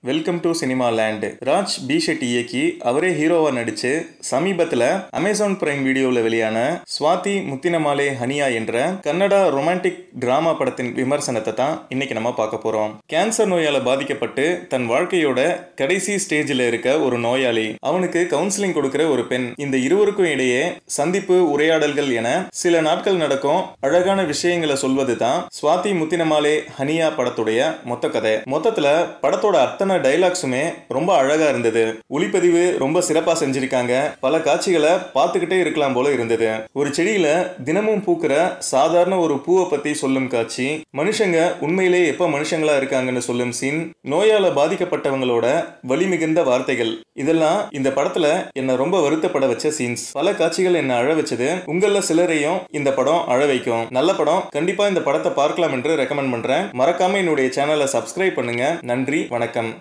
Welcome to cinema land. Raj B Shetty இயக்கி அவரே ஹீரோவா நடிச்சு சமீபத்துல அமேசான் பிரைம் வீடியோவில் வெளியான ஸ்வாதி முத்தினமாலே ஹனியா என்ற கன்னடா ரொமான்டிக் டிராமா படத்தின் விமர்சனத்தை தான் இன்னைக்கு நம்ம பார்க்க போறோம். கேன்சர் நோயால பாதிக்கப்பட்டு தன் வாழ்க்கையோட கடைசி ஸ்டேஜில் இருக்க ஒரு நோயாளி, அவனுக்கு கவுன்சிலிங் கொடுக்கிற ஒரு பெண், இந்த இருவருக்கும் இடையே சந்திப்பு, உரையாடல்கள் என சில நாட்கள் நடக்கும் அழகான விஷயங்களை சொல்வது தான் ஸ்வாதி முத்தினமாலே ஹனியா படத்துடைய மொத்த கதை. மொத்தத்துல படத்தோட அத்தனை டைலாக்ஸுமே ரொம்ப அழகா இருந்தது. ஒளிப்பதிவு ரொம்ப சிறப்பா செஞ்சிருக்காங்க. பல காட்சிகளை பார்த்துக்கிட்டே இருக்கலாம் போல இருந்தது. ஒரு செடியில தினமும் பூக்கிற சாதாரண ஒரு பூவை பத்தி சொல்லும் காட்சி, மனுஷங்க உண்மையிலே எப்ப மனுஷங்களா இருக்காங்கன்னு சொல்லும் சீன், நோயால பாதிக்கப்பட்டவங்களோட வலி மிகுந்த வார்த்தைகள், இதெல்லாம் இந்த படத்துல என்ன ரொம்ப வருத்தப்பட வச்ச சீன்ஸ். பல காட்சிகள் என்ன அழ வச்சது. உங்கள சிலரையும் இந்த படம் அழ வைக்கும். நல்ல படம். கண்டிப்பா இந்த படத்தை பார்க்கலாம் என்று ரெக்கமெண்ட் பண்றேன். மறக்காம என்னுடைய சேனலை சப்ஸ்கிரைப் பண்ணுங்க. நன்றி, வணக்கம்.